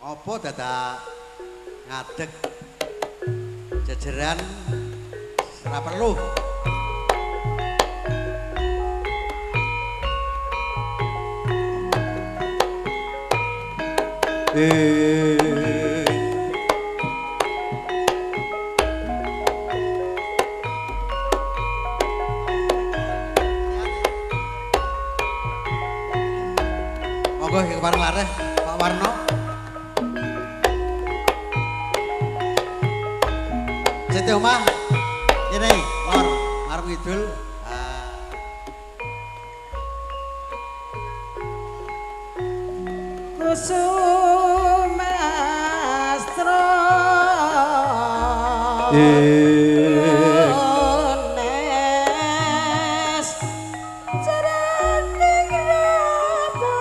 Apa dadak ngadeg jejeran ora perlu. Monggo iki kepareng lareh Pak Warno. Sete omah. Kene lor ngarep ngidul. Kusumastra Nes Jaraning Rama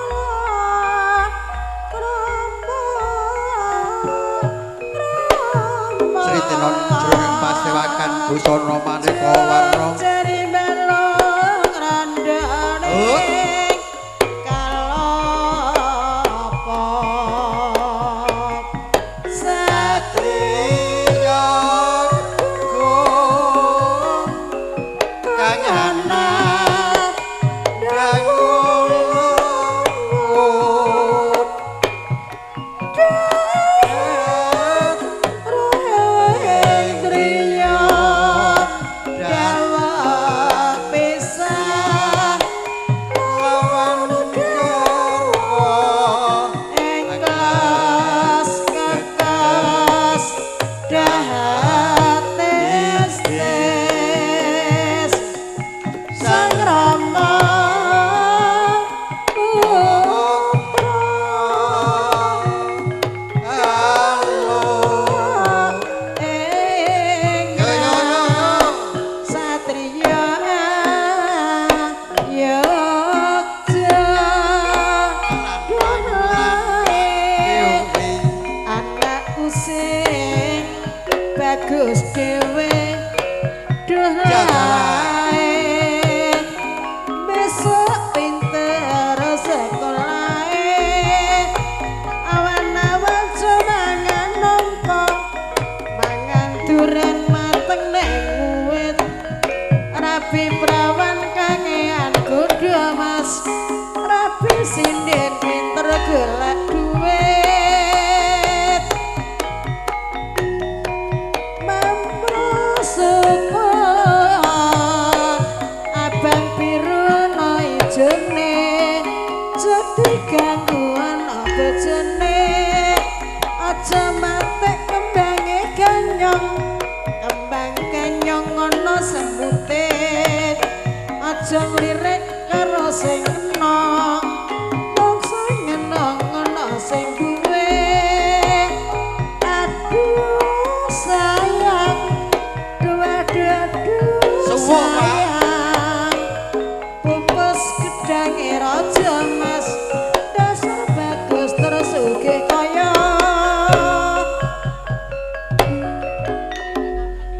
Sri Tenon jroning pasewakan busana maneka warna. Jari melong randane bagus dhewe duh lae besok pinter sekolahe awan-awan mangan nongko mangan duren mateng neng uwit rabi prawan kangean kudu mas rabi sinden pinter golek duit abang biru no ijone jadi gangguan apa jene aja matek kembange ganyong kembang ganyong ono sembute aja lirik karo sing enong wong sing enong ono sing duwe aduh sayang sayang pupus gedange raja mas dasar bagus terus uge kaya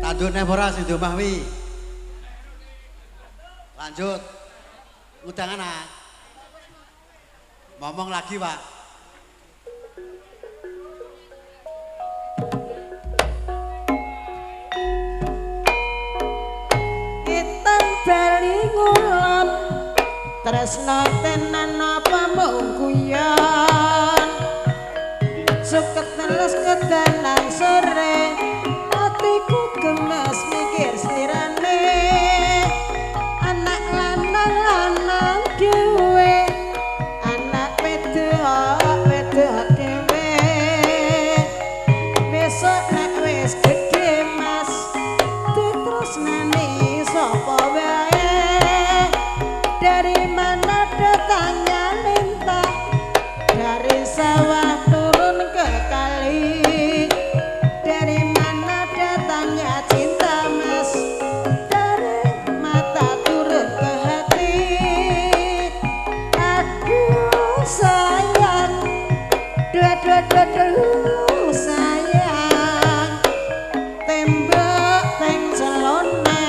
Tandune ora sing omah wi. Lanjut. Udangan ah. Ngomong lagi, Pak. Bali ngulon tresno tenan apa mung guyon suket teles kedanan sore atiku gemes mikir slirane anak lanang dhewe anak wedok dhewe besok nek wis gedhe mas ditresnani sapa wae dari mana datangnya lintah dari sawah turun ke kali dari mana datangnya cinta mas dari mata turun ke hati aduh sayang duh sayang tembok teng celone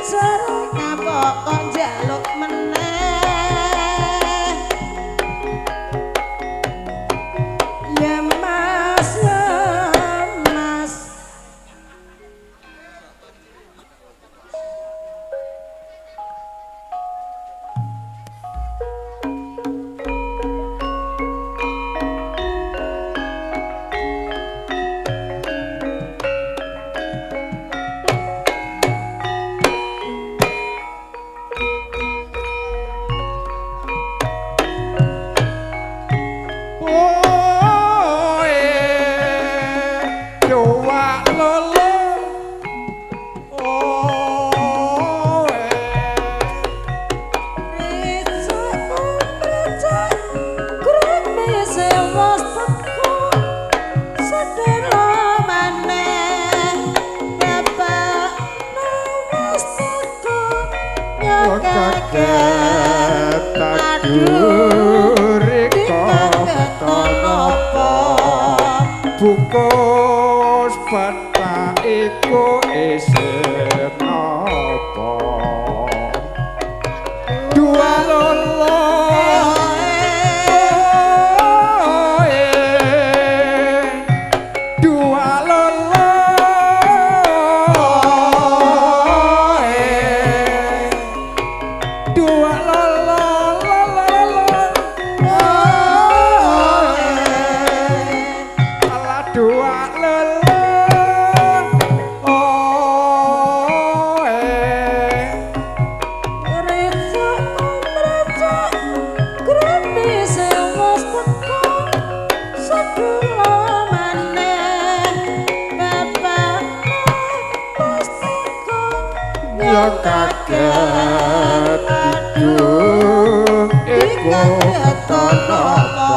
seru ngapok kok njaluk meneh ya Bungkus peta iku isih napa dua lolo dua lolo dua lolo dua kaget hidung iku tanapa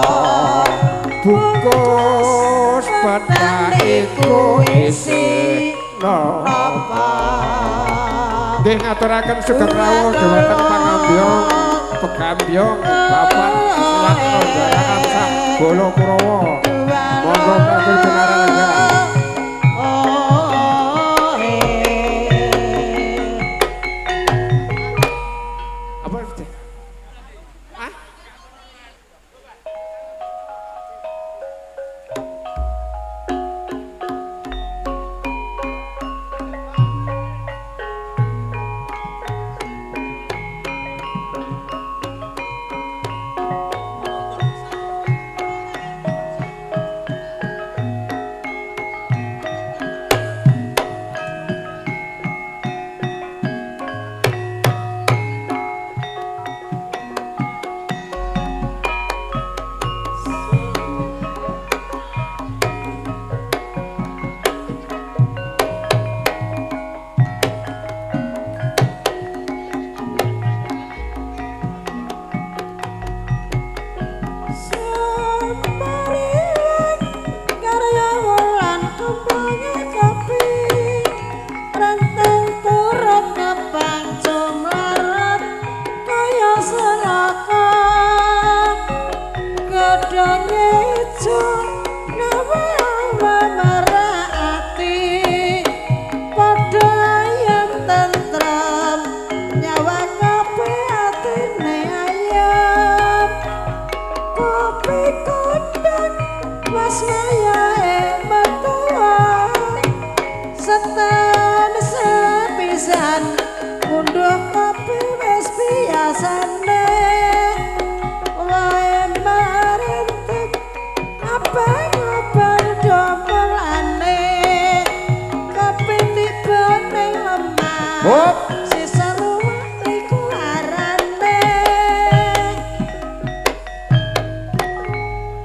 bungkus peta iku isi napa nggih ngaturaken sugeng rawuh dhumateng pangambyong pegambyong bapak lan nandharaken sak bala Kurawa monggo katur pinarengan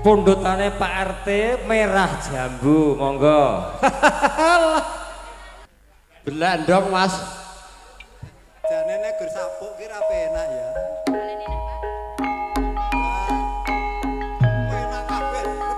pundutane Pak RT merah jambu monggo Belandong Mas jane nek gur sapuk ki ra penak ya enak kabeh Mas,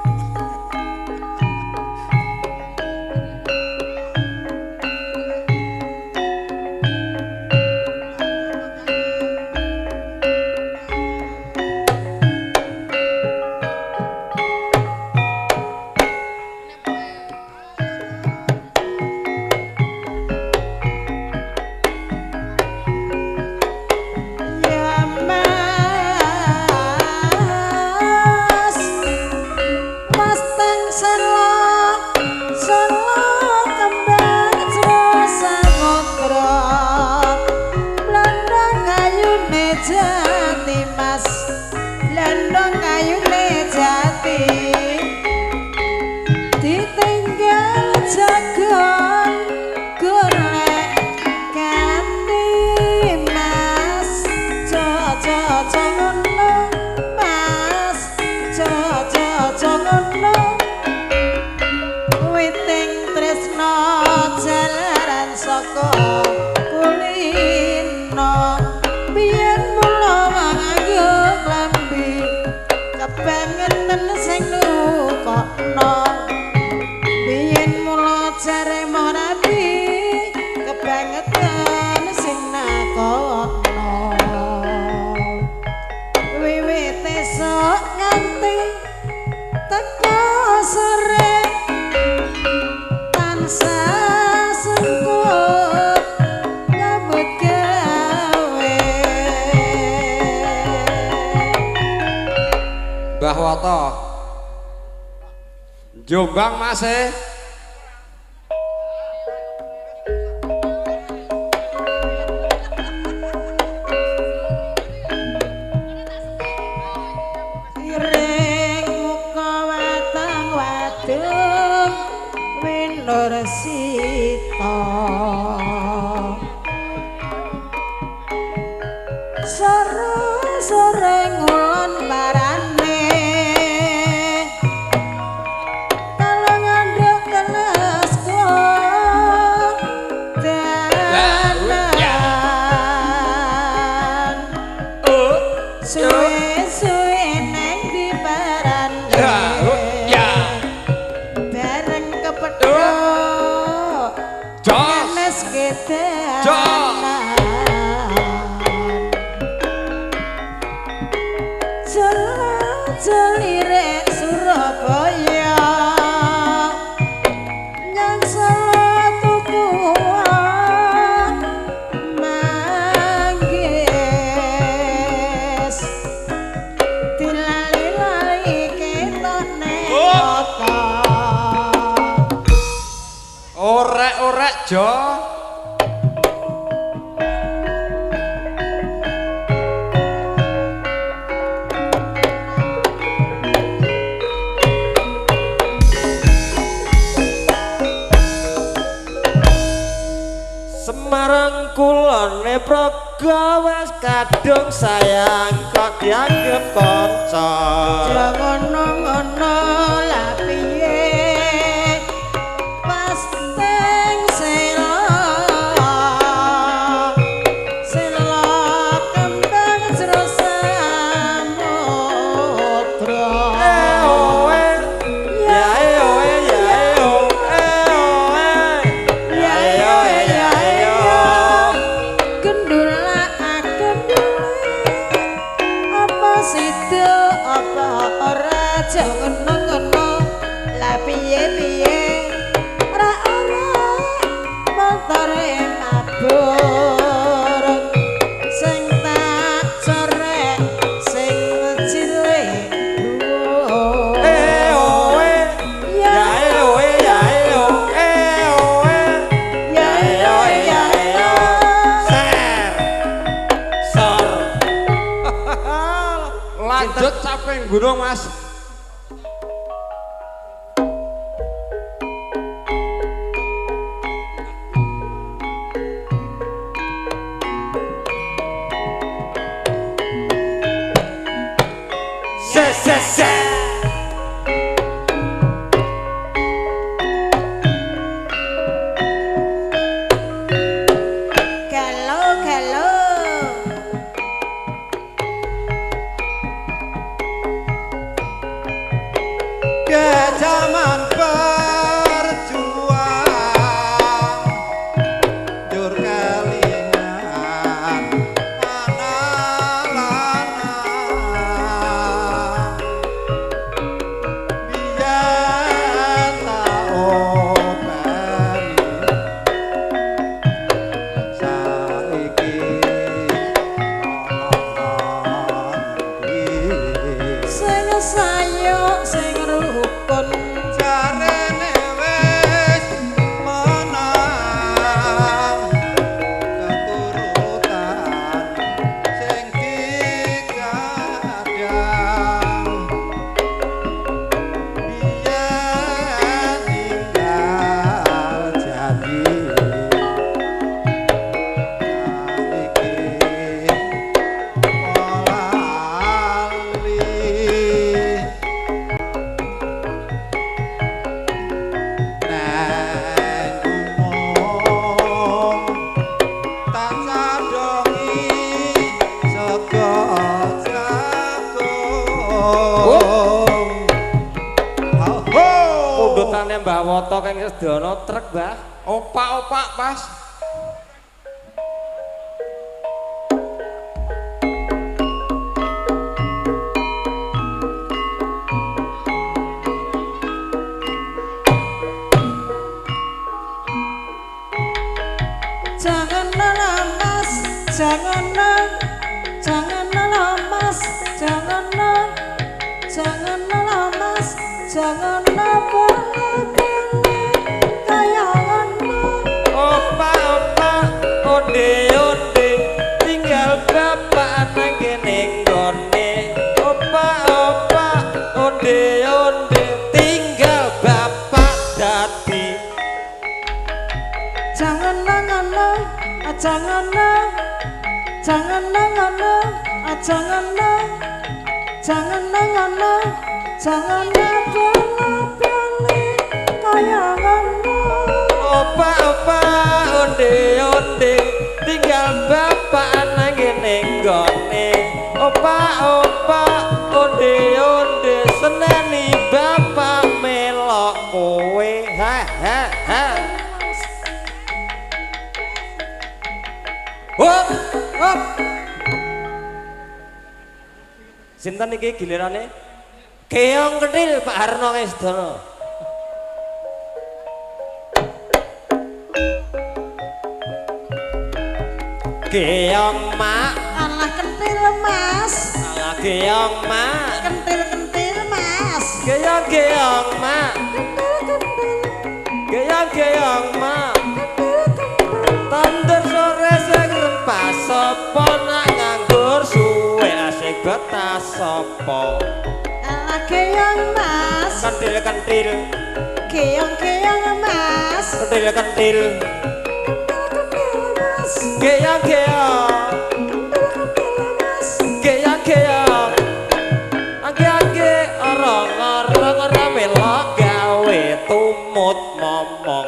teka sore tansah sengkut nyambut gawe Mbah Woto Jombang Mas iring muka watang wadung winur sita sore ngulon barane kalau nganduk kelesku dalan suwe-suwe neng di barane bareng kepethuk ganes kedalan jelire Surabaya nyang selatu kuat manggis dilali-lali ketone kota orek-orek Jo Semarang kulone praga wis kadung sayang kok dianggep kanca ngono-ngono lah piye pas teng sela kembang jero samudra sido apa ora jangan ngono lah piye-piye ora ana montore mabur sing tak corek sing cilik lanjut sampai gunung Mas se ke zaman berjuang jur kelingan anak-anak biar tak openi saiki sing sayo sing rukun jarene wis menang keturutan sing dikadang biyen tinggal jadi saiki lali pundutane Mbah Woto kang sedana trek, Mbah. opak-opak pas jangan mas jangan mas jangan kayanganmu Opa onde onde tinggal bapak nang kene nggone Opa onde onde tinggal bapak dadi jangan kayanganmu Opa onde onde tinggal bapak nang kene nggone Opa onde onde seneni bapak melok kowe ha Hop Sinten iki gilirane Keong Kentil Pak Harno Kesdono Keong mak alah kentil mas ala keong mak kentil mas keong mak keong mak tandur sore sing rempah sapa nak nganggur suwe asik betas sapa alah keong mas kentil keong mas kentil mas keong age orang melok gawe tumut momong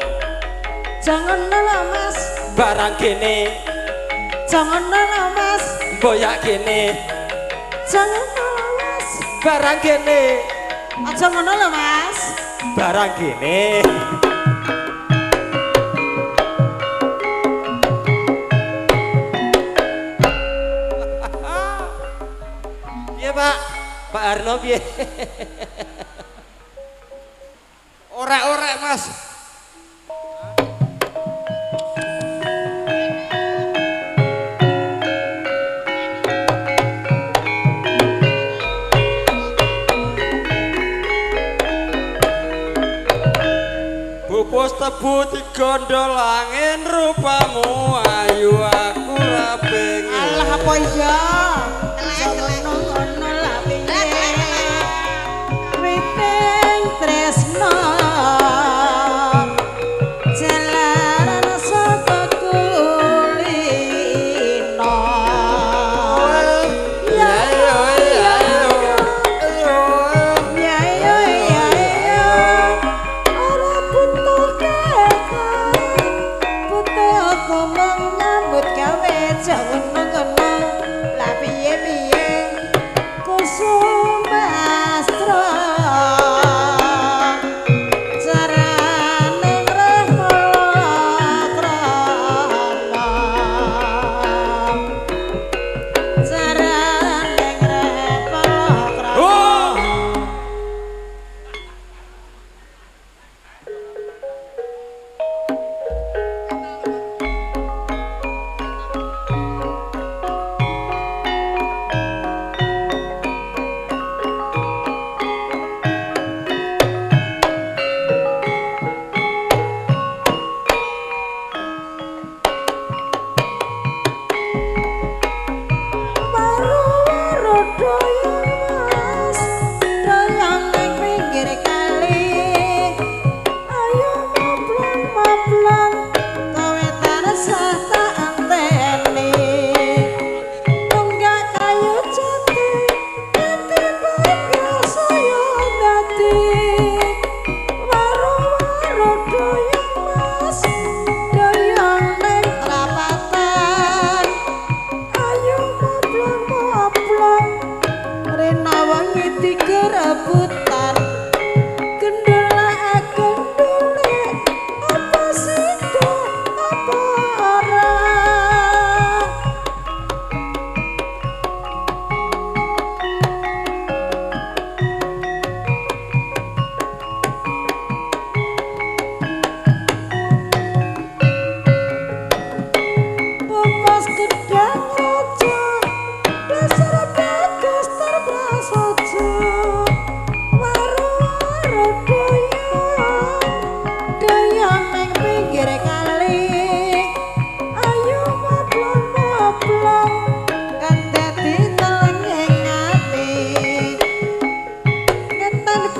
jangan mas barang kene jangan mas boyak kene jangan mas barang kene aja ngono lho mas barang kene piye Pak Arno piye Orek-orek Mas. Bupus tebu digondol angin rupamu ayu aku ra pengen alah apa iya jangan ngono lah piye witing tresno jalaran saka kulino ya yo ya yo ora butuh kekal butuh aku menyambut gawe jangan ngono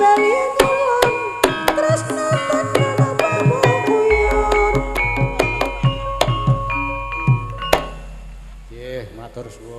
saliyang tresno tanya napa kuyon Nggih, matur suwun.